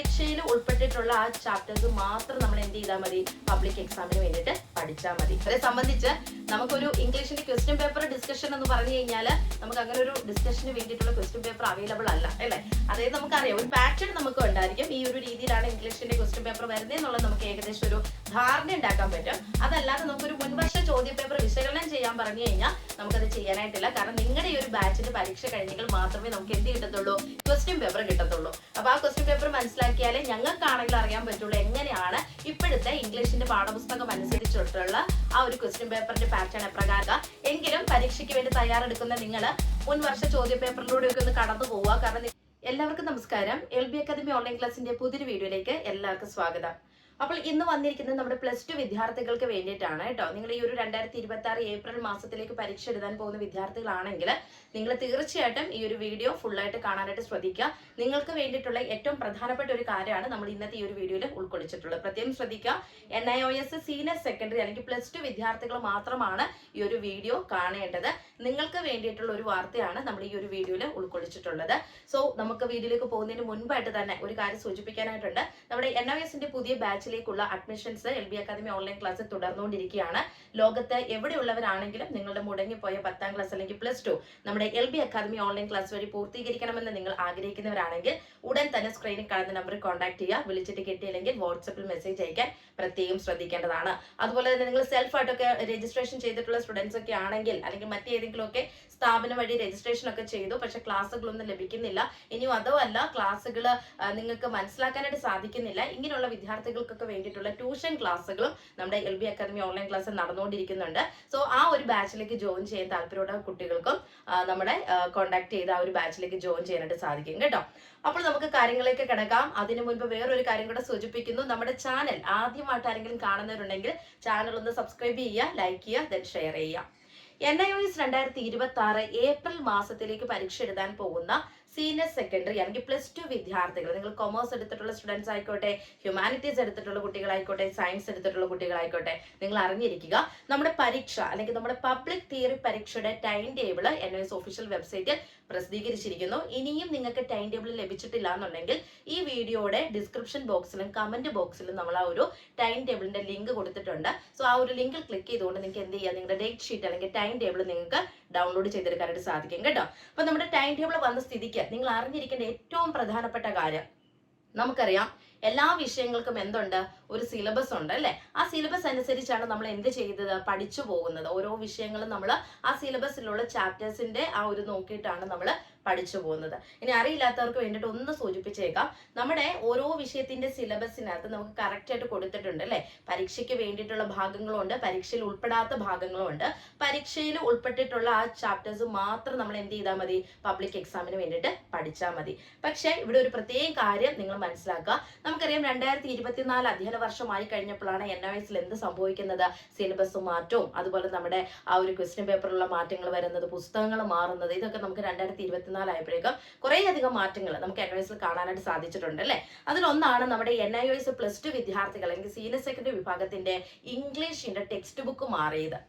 പരീക്ഷയിൽ ഉൾപ്പെട്ടിട്ടുള്ള ആ ചാപ്റ്റേഴ്സ് മാത്രം നമ്മൾ എന്ത് ചെയ്താൽ മതി, പബ്ലിക് എക്സാമിന് വേണ്ടിയിട്ട് പഠിച്ചാൽ മതി. അതേ സംബന്ധിച്ച് നമുക്കൊരു ഇംഗ്ലീഷിന്റെ ക്വസ്റ്റ്യൻ പേപ്പർ ഡിസ്കഷൻ എന്ന് പറഞ്ഞു കഴിഞ്ഞാൽ നമുക്ക് അങ്ങനെ ഒരു ഡിസ്കഷന് വേണ്ടിയിട്ടുള്ള ക്വസ്റ്റ്യൻ പേപ്പർ അവൈലബിൾ അല്ല അല്ലേ. അതായത് നമുക്കറിയാം ഒരു പാറ്റേൺ നമുക്ക് ഉണ്ടായിരിക്കും, ഈ ഒരു രീതിയിലാണ് ഇംഗ്ലീഷിന്റെ ക്വസ്റ്റ്യൻ പേപ്പർ വരുന്നത് എന്നുള്ളത് നമുക്ക് ഏകദേശം ഒരു ധാരണ ഉണ്ടാക്കാൻ പറ്റും. അതല്ലാതെ നമുക്കൊരു മുൻവർഷ ചോദ്യ പേപ്പർ വിശകലനം ചെയ്യാൻ പറഞ്ഞു കഴിഞ്ഞാൽ നമുക്കത് ചെയ്യാനായിട്ടില്ല. കാരണം നിങ്ങളുടെ ഈ ഒരു ബാച്ചിന്റെ പരീക്ഷ കഴിഞ്ഞെങ്കിൽ മാത്രമേ നമുക്ക് എന്ത് കിട്ടത്തുള്ളൂ, ക്വസ്റ്റ്യൻ പേപ്പർ കിട്ടത്തുള്ളൂ. അപ്പൊ ആ ക്വസ്റ്റ്യൻ പേപ്പർ മനസ്സിലാക്കിയാലേ ഞങ്ങൾക്കാണെങ്കിൽ അറിയാൻ പറ്റുള്ളൂ എങ്ങനെയാണ് ഇപ്പോഴത്തെ ഇംഗ്ലീഷിന്റെ പാഠപുസ്തകം അനുസരിച്ചിട്ടുള്ള ആ ഒരു ക്വസ്റ്റ്യൻ പേപ്പറിന്റെ പാറ്റേൺ എപ്രകാരം. എങ്കിലും പരീക്ഷയ്ക്ക് വേണ്ടി തയ്യാറെടുക്കുന്ന നിങ്ങൾ മുൻവർഷ ചോദ്യ പേപ്പറിലൂടെ ഒക്കെ ഒന്ന് കടന്നു പോവുക. കാരണം എല്ലാവർക്കും നമസ്കാരം. LB അക്കാദമി ഓൺലൈൻ ക്ലാസിന്റെ പുതിയൊരു വീഡിയോയിലേക്ക് എല്ലാവർക്കും സ്വാഗതം. അപ്പോൾ ഇന്ന് വന്നിരിക്കുന്നത് നമ്മുടെ +2 വിദ്യാർത്ഥികൾക്ക് വേണ്ടിയിട്ടാണ് കേട്ടോ. നിങ്ങൾ ഈ ഒരു 2026 ഏപ്രിൽ മാസത്തിലേക്ക് പരീക്ഷ എഴുതാൻ പോകുന്ന വിദ്യാർത്ഥികളാണെങ്കിൽ നിങ്ങൾ തീർച്ചയായിട്ടും ഈ ഒരു വീഡിയോ ഫുള്ളായിട്ട് കാണാനായിട്ട് ശ്രദ്ധിക്കുക. നിങ്ങൾക്ക് വേണ്ടിയിട്ടുള്ള ഏറ്റവും പ്രധാനപ്പെട്ട ഒരു കാര്യമാണ് നമ്മൾ ഇന്നത്തെ ഈ ഒരു വീഡിയോയിൽ ഉൾക്കൊള്ളിച്ചിട്ടുള്ളത്. പ്രത്യേകം ശ്രദ്ധിക്കുക. NIOS സീനിയർ സെക്കൻഡറി അല്ലെങ്കിൽ +2 വിദ്യാർത്ഥികൾ മാത്രമാണ് ഈ ഒരു വീഡിയോ കാണേണ്ടത്. നിങ്ങൾക്ക് വേണ്ടിയിട്ടുള്ള ഒരു വാർത്തയാണ് നമ്മൾ ഈ ഒരു വീഡിയോയിൽ ഉൾക്കൊള്ളിച്ചിട്ടുള്ളത്. സോ നമുക്ക് വീഡിയോയിലേക്ക് പോകുന്നതിന് മുൻപായിട്ട് തന്നെ ഒരു കാര്യം സൂചിപ്പിക്കാനായിട്ടുണ്ട്. നമ്മുടെ NIOSന്റെ പുതിയ ബാച്ച് ിലേക്കുള്ള admissions LB academy online class തുടർന്നുകൊണ്ടിരിക്കുകയാണ്. ലോകത്ത് എവിടെയുള്ളവരാണെങ്കിലും നിങ്ങളുടെ മുടങ്ങിപ്പോയ 10ാം ക്ലാസ് അല്ലെങ്കിൽ +2 നമ്മുടെ LB അക്കാദമി ഓൺലൈൻ ക്ലാസ് വഴി പൂർത്തീകരിക്കണമെന്ന് നിങ്ങൾ ആഗ്രഹിക്കുന്നവരാണെങ്കിൽ ഉടൻ തന്നെ സ്ക്രീനിൽ കാണുന്ന നമ്പറിൽ കോൺടാക്ട് ചെയ്യുക. വിളിച്ചിട്ട് കിട്ടിയില്ലെങ്കിൽ വാട്സപ്പിൽ മെസ്സേജ് അയക്കാൻ പ്രത്യേകം ശ്രദ്ധിക്കേണ്ടതാണ്. അതുപോലെ തന്നെ നിങ്ങൾ സെൽഫായിട്ടൊക്കെ രജിസ്ട്രേഷൻ ചെയ്തിട്ടുള്ള സ്റ്റുഡൻസ് ഒക്കെ ആണെങ്കിൽ അല്ലെങ്കിൽ മറ്റേതെങ്കിലും ഒക്കെ സ്ഥാപനം വഴി രജിസ്ട്രേഷൻ ഒക്കെ ചെയ്തു, പക്ഷെ ക്ലാസ്സുകളൊന്നും ലഭിക്കുന്നില്ല, ഇനിയും അതോ അല്ല ക്ലാസ്സുകൾ നിങ്ങൾക്ക് മനസ്സിലാക്കാനായിട്ട് സാധിക്കുന്നില്ല, ഇങ്ങനെയുള്ള വിദ്യാർത്ഥികൾക്ക് വേണ്ടിയിട്ടുള്ള ട്യൂഷൻ ക്ലാസ്സുകളും നമ്മുടെ LB അക്കാദമി ഓൺലൈൻ ക്ലാസ് നടന്നുകൊണ്ടിരിക്കുന്നുണ്ട്. സോ ആ ഒരു ബാച്ചിലേക്ക് ജോയിൻ ചെയ്യാൻ താല്പര്യമുള്ള കുട്ടികൾക്കും നമ്മുടെ കോൺടാക്ട് ചെയ്ത് ആ ഒരു ബാച്ചിലേക്ക് ജോയിൻ ചെയ്യാനായിട്ട് സാധിക്കും കേട്ടോ. അപ്പോൾ നമുക്ക് കാര്യങ്ങളിലേക്ക് കിടക്കാം. അതിനു മുൻപ് വേറൊരു കാര്യം കൂടെ സൂചിപ്പിക്കുന്നു. നമ്മുടെ ചാനൽ ആദ്യമായിട്ട് ആരെങ്കിലും കാണുന്നവരുണ്ടെങ്കിൽ ചാനൽ ഒന്ന് സബ്സ്ക്രൈബ് ചെയ്യുക, ലൈക്ക് ചെയ്യുക, ദെൻ ഷെയർ ചെയ്യുക. NIOS 2026 ഏപ്രിൽ മാസത്തിലേക്ക് പരീക്ഷ എഴുതാൻ പോകുന്ന സീനിയർ സെക്കൻഡറി അല്ലെങ്കിൽ +2 വിദ്യാർത്ഥികൾ, നിങ്ങൾ കൊമേഴ്സ് എടുത്തിട്ടുള്ള സ്റ്റുഡൻസ് ആയിക്കോട്ടെ, ഹ്യൂമാനിറ്റീസ് എടുത്തിട്ടുള്ള കുട്ടികളായിക്കോട്ടെ, സയൻസ് എടുത്തിട്ടുള്ള കുട്ടികളായിക്കോട്ടെ, നിങ്ങൾ അറിഞ്ഞിരിക്കുക നമ്മുടെ പരീക്ഷ അല്ലെങ്കിൽ നമ്മുടെ പബ്ലിക് തിയറി പരീക്ഷയുടെ ടൈം ടേബിൾ NIOS ഒഫീഷ്യൽ വെബ്സൈറ്റിൽ പ്രസിദ്ധീകരിച്ചിരിക്കുന്നു. ഇനിയും നിങ്ങൾക്ക് ടൈം ടേബിൾ ലഭിച്ചിട്ടില്ല എന്നുണ്ടെങ്കിൽ ഈ വീഡിയോയുടെ ഡിസ്ക്രിപ്ഷൻ ബോക്സിലും കമന്റ് ബോക്സിലും നമ്മൾ ആ ഒരു ടൈം ടേബിളിന്റെ ലിങ്ക് കൊടുത്തിട്ടുണ്ട്. സോ ആ ഒരു ലിങ്കിൽ ക്ലിക്ക് ചെയ്തുകൊണ്ട് നിങ്ങൾക്ക് എന്ത് ചെയ്യാം, നിങ്ങളുടെ ഡേറ്റ് ഷീറ്റ് അല്ലെങ്കിൽ ടൈം ടേബിൾ നിങ്ങൾക്ക് ഡൗൺലോഡ് ചെയ്തെടുക്കാനായിട്ട് സാധിക്കും കേട്ടോ. അപ്പൊ നമ്മുടെ ടൈം ടേബിൾ വന്ന സ്ഥിതിക്ക് നിങ്ങൾ അറിഞ്ഞിരിക്കേണ്ട ഏറ്റവും പ്രധാനപ്പെട്ട കാര്യം, നമുക്കറിയാം എല്ലാ വിഷയങ്ങൾക്കും എന്തുണ്ട്, ഒരു സിലബസ് ഉണ്ട് അല്ലെ. ആ സിലബസ് അനുസരിച്ചാണ് നമ്മൾ എന്ത് ചെയ്തത്, പഠിച്ചു പോകുന്നത്. ഓരോ വിഷയങ്ങളും നമ്മൾ ആ സിലബസിലുള്ള ചാപ്റ്റേഴ്സിന്റെ ആ ഒരു നോക്കിയിട്ടാണ് നമ്മൾ പഠിച്ചു പോകുന്നത്. ഇനി അറിയില്ലാത്തവർക്ക് വേണ്ടിയിട്ട് ഒന്ന് സൂചിപ്പിച്ചേക്കാം, നമ്മുടെ ഓരോ വിഷയത്തിന്റെ സിലബസിനകത്ത് നമുക്ക് കറക്റ്റ് ആയിട്ട് കൊടുത്തിട്ടുണ്ട് അല്ലെ. പരീക്ഷയ്ക്ക് വേണ്ടിയിട്ടുള്ള ഭാഗങ്ങളുണ്ട്, പരീക്ഷയിൽ ഉൾപ്പെടാത്ത ഭാഗങ്ങളുണ്ട്. പരീക്ഷയിൽ ഉൾപ്പെട്ടിട്ടുള്ള ആ ചാപ്റ്റേഴ്സ് മാത്രം നമ്മൾ എന്ത് ചെയ്താൽ മതി, പബ്ലിക് എക്സാമിന് വേണ്ടിയിട്ട് പഠിച്ചാൽ മതി. പക്ഷേ ഇവിടെ ഒരു പ്രത്യേക കാര്യം നിങ്ങൾ മനസ്സിലാക്കുക. നമുക്കറിയാം 2024 അധ്യയന വർഷമായി കഴിഞ്ഞപ്പോഴാണ് NIOSൽ എന്ത് സംഭവിക്കുന്നത്, സിലബസ് മാറ്റവും അതുപോലെ നമ്മുടെ ആ ഒരു ക്വസ്റ്റ്യൻ പേപ്പറിലുള്ള മാറ്റങ്ങൾ വരുന്നത്, പുസ്തകങ്ങൾ മാറുന്നത്, ഇതൊക്കെ നമുക്ക് 2024 ആയപ്പോഴേക്കും കുറേയധികം മാറ്റങ്ങൾ നമുക്ക് NIOSൽ കാണാനായിട്ട് സാധിച്ചിട്ടുണ്ട് അല്ലെ. അതിലൊന്നാണ് നമ്മുടെ NIOS +2 വിദ്യാർത്ഥികൾ അല്ലെങ്കിൽ സീനിയർ സെക്കൻഡറി വിഭാഗത്തിന്റെ ഇംഗ്ലീഷിന്റെ ടെക്സ്റ്റ് ബുക്ക് മാറിയത്.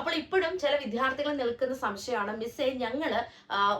അപ്പോൾ ഇപ്പോഴും ചില വിദ്യാർത്ഥികൾ നിൽക്കുന്ന സംശയമാണ്, മിസ്സേ ഞങ്ങൾ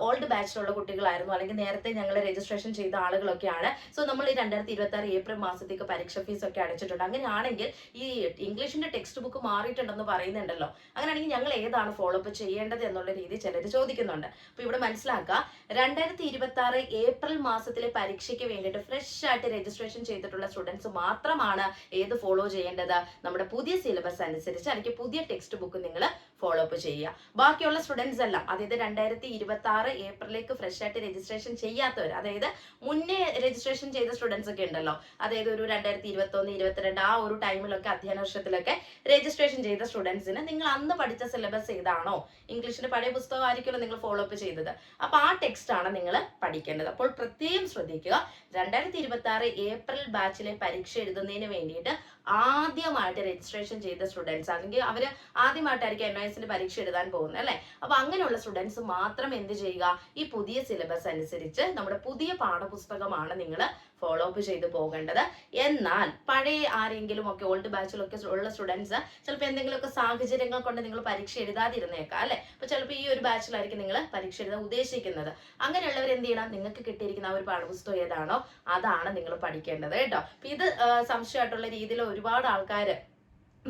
ഓൾഡ് ബാച്ചിലുള്ള കുട്ടികളായിരുന്നു അല്ലെങ്കിൽ നേരത്തെ ഞങ്ങൾ രജിസ്ട്രേഷൻ ചെയ്ത ആളുകളൊക്കെയാണ്, സോ നമ്മൾ ഈ 2026 ഏപ്രിൽ മാസത്തേക്ക് പരീക്ഷ ഫീസ് ഒക്കെ അടച്ചിട്ടുണ്ട്, അങ്ങനെയാണെങ്കിൽ ഈ ഇംഗ്ലീഷിന്റെ ടെക്സ്റ്റ് ബുക്ക് മാറിയിട്ടുണ്ടെന്ന് പറയുന്നുണ്ടല്ലോ, അങ്ങനെയാണെങ്കിൽ ഞങ്ങൾ ഏതാണ് ഫോളോ അപ്പ് ചെയ്യേണ്ടത് എന്നുള്ള രീതി ചിലർ ചോദിക്കുന്നുണ്ട്. അപ്പോൾ ഇവിടെ മനസ്സിലാക്കുക, 2026 ഏപ്രിൽ മാസത്തിലെ പരീക്ഷയ്ക്ക് വേണ്ടിയിട്ട് ഫ്രഷ് ആയിട്ട് രജിസ്ട്രേഷൻ ചെയ്തിട്ടുള്ള സ്റ്റുഡൻസ് മാത്രമാണ് ഏത് ഫോളോ ചെയ്യേണ്ടത്, നമ്മുടെ പുതിയ സിലബസ് അനുസരിച്ച് അല്ലെങ്കിൽ പുതിയ ടെക്സ്റ്റ് ബുക്ക് നിങ്ങൾ ഫോളോ അപ്പ് ചെയ്യുക. ബാക്കിയുള്ള സ്റ്റുഡൻസ് എല്ലാം, അതായത് 2026 ഏപ്രിലേക്ക് ഫ്രഷ് ആയിട്ട് രജിസ്ട്രേഷൻ ചെയ്യാത്തവർ, അതായത് മുന്നേ രജിസ്ട്രേഷൻ ചെയ്ത സ്റ്റുഡൻസ് ഒക്കെ ഉണ്ടല്ലോ, അതായത് ഒരു 2021, 2022 ആ ഒരു ടൈമിലൊക്കെ അധ്യയന വർഷത്തിലൊക്കെ രജിസ്ട്രേഷൻ ചെയ്ത സ്റ്റുഡൻസിന് നിങ്ങൾ അന്ന് പഠിച്ച സിലബസ് ഏതാണോ, ഇംഗ്ലീഷിന്റെ പഴയ പുസ്തകമായിരിക്കുമല്ലോ നിങ്ങൾ ഫോളോ അപ്പ് ചെയ്തത്, അപ്പൊ ആ ടെക്സ്റ്റ് ആണ് നിങ്ങൾ പഠിക്കേണ്ടത്. അപ്പോൾ പ്രത്യേകം ശ്രദ്ധിക്കുക, 2026 ഏപ്രിൽ ബാച്ചിലെ പരീക്ഷ എഴുതുന്നതിന് വേണ്ടിയിട്ട് ആദ്യമായിട്ട് രജിസ്ട്രേഷൻ ചെയ്ത സ്റ്റുഡൻസ് അല്ലെങ്കിൽ അവർ ആദ്യമായിട്ട് ആൾക്കാർക്ക് NOSന്റെ പരീക്ഷ എഴുതാൻ പോകുന്നത് അല്ലെ. അപ്പൊ അങ്ങനെയുള്ള സ്റ്റുഡൻസ് മാത്രം എന്ത് ചെയ്യുക, ഈ പുതിയ സിലബസ് അനുസരിച്ച് നമ്മുടെ പുതിയ പാഠപുസ്തകമാണ് നിങ്ങൾ ഫോളോ അപ്പ് ചെയ്ത് പോകേണ്ടത്. എന്നാൽ പഴയ ആരെങ്കിലും ഒക്കെ ഓൾഡ് ബാച്ചിലൊക്കെ ഉള്ള സ്റ്റുഡൻസ് ചിലപ്പോൾ എന്തെങ്കിലുമൊക്കെ സാഹചര്യങ്ങൾ കൊണ്ട് നിങ്ങൾ പരീക്ഷ എഴുതാതിരുന്നേക്കാം അല്ലെ. അപ്പൊ ചിലപ്പോൾ ഈ ഒരു ബാച്ചിലായിരിക്കും നിങ്ങൾ പരീക്ഷ എഴുതാൻ ഉദ്ദേശിക്കുന്നത്. അങ്ങനെയുള്ളവർ എന്ത് ചെയ്യണം, നിങ്ങൾക്ക് കിട്ടിയിരിക്കുന്ന ആ ഒരു പാഠപുസ്തകം ഏതാണോ അതാണ് നിങ്ങൾ പഠിക്കേണ്ടത് കേട്ടോ. അപ്പൊ ഇത് സംശയമായിട്ടുള്ള രീതിയിൽ ഒരുപാട് ആൾക്കാർ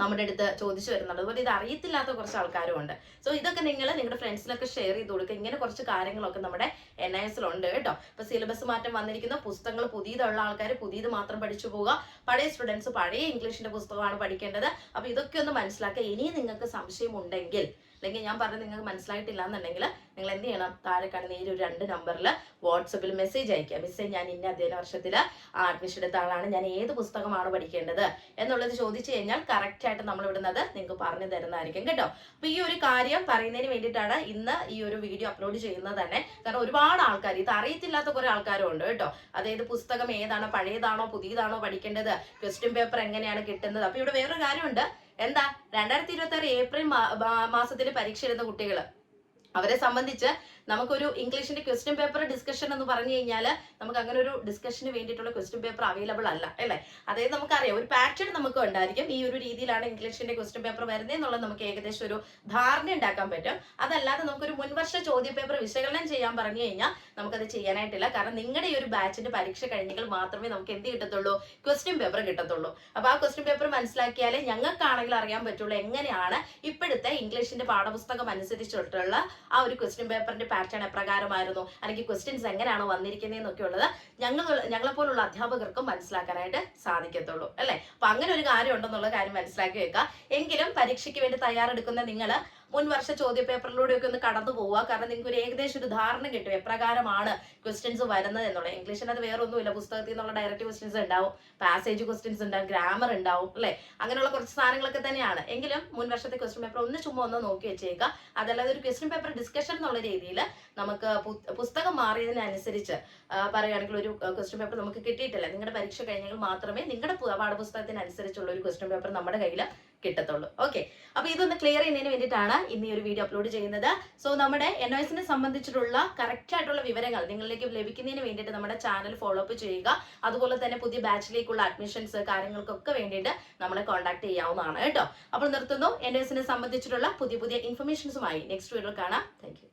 നമ്മുടെ അടുത്ത് ചോദിച്ചു വരുന്നുണ്ട്. അതുപോലെ ഇത് അറിയത്തില്ലാത്ത കുറച്ച് ആൾക്കാരും ഉണ്ട്. സോ ഇതൊക്കെ നിങ്ങൾ നിങ്ങളുടെ ഫ്രണ്ട്സിനൊക്കെ ഷെയർ ചെയ്ത് കൊടുക്കുക. ഇങ്ങനെ കുറച്ച് കാര്യങ്ങളൊക്കെ നമ്മുടെ NISലുണ്ട് കേട്ടോ. ഇപ്പൊ സിലബസ് മാറ്റം വന്നിരിക്കുന്ന പുസ്തകങ്ങൾ പുതിയതുള്ള ആൾക്കാർ പുതിയത് മാത്രം പഠിച്ചു പോവുക, പഴയ സ്റ്റുഡൻസ് പഴയ ഇംഗ്ലീഷിന്റെ പുസ്തകമാണ് പഠിക്കേണ്ടത്. അപ്പൊ ഇതൊക്കെ ഒന്ന് മനസ്സിലാക്കുക. ഇനി നിങ്ങൾക്ക് സംശയം ഉണ്ടെങ്കിൽ, അല്ലെങ്കിൽ ഞാൻ പറഞ്ഞത് നിങ്ങൾക്ക് മനസ്സിലായിട്ടില്ല എന്നുണ്ടെങ്കിൽ നിങ്ങൾ എന്ത് ചെയ്യണം, താഴെ കാണുന്ന ഈ ഒരു 2 നമ്പറിൽ വാട്സപ്പിൽ മെസ്സേജ് അയക്കുക. മെസ്സേജ് ഞാൻ ഇന്ന അധ്യയന വർഷത്തിൽ അഡ്മിഷൻ എടുത്ത ആളാണ്, ഞാൻ ഏത് പുസ്തകമാണ് പഠിക്കേണ്ടത് എന്നുള്ളത് ചോദിച്ചു കഴിഞ്ഞാൽ കറക്റ്റ് ആയിട്ട് നമ്മൾ ഇവിടുന്നത് നിങ്ങൾക്ക് പറഞ്ഞു തരുന്നതായിരിക്കും കേട്ടോ. അപ്പൊ ഈ ഒരു കാര്യം പറയുന്നതിന് വേണ്ടിയിട്ടാണ് ഇന്ന് ഈ ഒരു വീഡിയോ അപ്ലോഡ് ചെയ്യുന്നത് തന്നെ. കാരണം ഒരുപാട് ആൾക്കാർ ഇത് അറിയത്തില്ലാത്ത കുറെ ആൾക്കാരും ഉണ്ട് കേട്ടോ. അതായത് പുസ്തകം ഏതാണോ, പഴയതാണോ പുതിയതാണോ പഠിക്കേണ്ടത്, ക്വസ്റ്റ്യൻ പേപ്പർ എങ്ങനെയാണ് കിട്ടുന്നത്. അപ്പൊ ഇവിടെ വേറൊരു കാര്യമുണ്ട്. എന്താ, 2026 ഏപ്രിൽ മാസത്തിൽ പരീക്ഷ എഴുതുന്ന കുട്ടികൾ, അവരെ സംബന്ധിച്ച് നമുക്കൊരു ഇംഗ്ലീഷിന്റെ ക്വസ്റ്റ്യൻ പേപ്പർ ഡിസ്കഷൻ എന്ന് പറഞ്ഞു കഴിഞ്ഞാൽ നമുക്ക് അങ്ങനെ ഒരു ഡിസ്കഷന് വേണ്ടിയിട്ടുള്ള ക്വസ്റ്റ്യൻ പേപ്പർ അവൈലബിൾ അല്ല അല്ലേ. അതായത് നമുക്കറിയാം ഒരു പാറ്റേൺ നമുക്ക് ഉണ്ടായിരിക്കും, ഈ ഒരു രീതിയിലാണ് ഇംഗ്ലീഷിന്റെ ക്വസ്റ്റ്യൻ പേപ്പർ വരുന്നത് എന്നുള്ളത് നമുക്ക് ഏകദേശം ഒരു ധാരണ ഉണ്ടാക്കാൻ പറ്റും. അതല്ലാതെ നമുക്കൊരു മുൻവർഷ ചോദ്യ പേപ്പർ വിശകലനം ചെയ്യാൻ പറഞ്ഞു കഴിഞ്ഞാൽ നമുക്കത് ചെയ്യാനായിട്ടില്ല. കാരണം നിങ്ങളുടെ ഈ ഒരു ബാച്ചിന്റെ പരീക്ഷ കഴിഞ്ഞെങ്കിൽ മാത്രമേ നമുക്ക് എന്ത് കിട്ടത്തുള്ളൂ, ക്വസ്റ്റ്യൻ പേപ്പർ കിട്ടത്തുള്ളൂ. അപ്പൊ ആ ക്വസ്റ്റ്യൻ പേപ്പർ മനസ്സിലാക്കിയാലേ ഞങ്ങൾക്കാണെങ്കിൽ അറിയാൻ പറ്റുള്ളൂ എങ്ങനെയാണ് ഇപ്പോഴത്തെ ഇംഗ്ലീഷിന്റെ പാഠപുസ്തകം അനുസരിച്ചിട്ടുള്ള ആ ഒരു ക്വസ്റ്റ്യൻ പേപ്പറിന്റെ പാറ്റേൺ എപ്രകാരമായിരുന്നു, അല്ലെങ്കിൽ ക്വസ്റ്റ്യൻസ് എങ്ങനെയാണോ വന്നിരിക്കുന്നതെന്നൊക്കെ ഉള്ളത് ഞങ്ങളെപ്പോലുള്ള അധ്യാപകർക്കും മനസ്സിലാക്കാനായിട്ട് സാധിക്കത്തുള്ളൂ അല്ലെ. അപ്പൊ അങ്ങനെ ഒരു കാര്യം ഉണ്ടെന്നുള്ള കാര്യം മനസ്സിലാക്കി വെക്കുക. എങ്കിലും പരീക്ഷയ്ക്ക് വേണ്ടി തയ്യാറെടുക്കുന്ന നിങ്ങൾ മുൻവർഷ ചോദ്യ പേപ്പറിലൂടെയൊക്കെ ഒന്ന് കടന്നു പോവുക. കാരണം നിങ്ങൾക്ക് ഒരു ഏകദേശം ഒരു ധാരണ കിട്ടും എപ്രകാരമാണ് ക്വസ്റ്റ്യൻസ് വരുന്നത് എന്നുള്ളത്. ഇംഗ്ലീഷിന് അത് വേറെ ഒന്നുമില്ല, പുസ്തകത്തിൽ നിന്നുള്ള ഡയറക്റ്റ് ക്വസ്റ്റ്യൻസ് ഉണ്ടാവും, പാസേജ് ക്വസ്റ്റ്യൻസ് ഉണ്ടാവും, ഗ്രാമർ ഉണ്ടാവും അല്ലെ. അങ്ങനെയുള്ള കുറച്ച് സാധനങ്ങളൊക്കെ തന്നെയാണ്. എങ്കിലും മുൻവർഷത്തെ ക്വസ്റ്റ്യൻ പേപ്പർ ഒന്ന് ചുമ്മാ ഒന്ന് നോക്കി വെച്ചേക്കുക. അതല്ലാതെ ഒരു ക്വസ്റ്റ്യൻ പേപ്പർ ഡിസ്കഷൻ എന്നുള്ള രീതിയിൽ നമുക്ക് പുസ്തകം മാറിയതിനനുസരിച്ച് പറയുകയാണെങ്കിൽ ഒരു ക്വസ്റ്റ്യൻ പേപ്പർ നമുക്ക് കിട്ടിയിട്ടില്ല. നിങ്ങളുടെ പരീക്ഷ കഴിഞ്ഞെങ്കിൽ മാത്രമേ നിങ്ങളുടെ പാഠപുസ്തകത്തിനനുസരിച്ചുള്ള ഒരു ക്വസ്റ്റ്യൻ പേപ്പർ നമ്മുടെ കയ്യിൽ കിട്ടത്തുള്ളൂ. ഓക്കെ, അപ്പൊ ഇതൊന്ന് ക്ലിയർ ചെയ്യുന്നതിന് വേണ്ടിയിട്ടാണ് ഇന്ന് ഈ ഒരു വീഡിയോ അപ്ലോഡ് ചെയ്യുന്നത്. സോ നമ്മുടെ NOSനെ സംബന്ധിച്ചിട്ടുള്ള കറക്റ്റ് ആയിട്ടുള്ള വിവരങ്ങൾ നിങ്ങളിലേക്ക് ലഭിക്കുന്നതിന് വേണ്ടിയിട്ട് നമ്മുടെ ചാനൽ ഫോളോ അപ്പ് ചെയ്യുക. അതുപോലെ തന്നെ പുതിയ ബാച്ചിലേക്കുള്ള അഡ്മിഷൻസ് കാര്യങ്ങൾക്കൊക്കെ വേണ്ടിയിട്ട് നമ്മളെ കോൺടാക്ട് ചെയ്യാവുന്നതാണ് കേട്ടോ. അപ്പോൾ നിർത്തുന്നു. NOSനെ സംബന്ധിച്ചിട്ടുള്ള പുതിയ ഇൻഫർമേഷൻസുമായി നെക്സ്റ്റ് വീഡിയോയിൽ കാണാം. Thank you.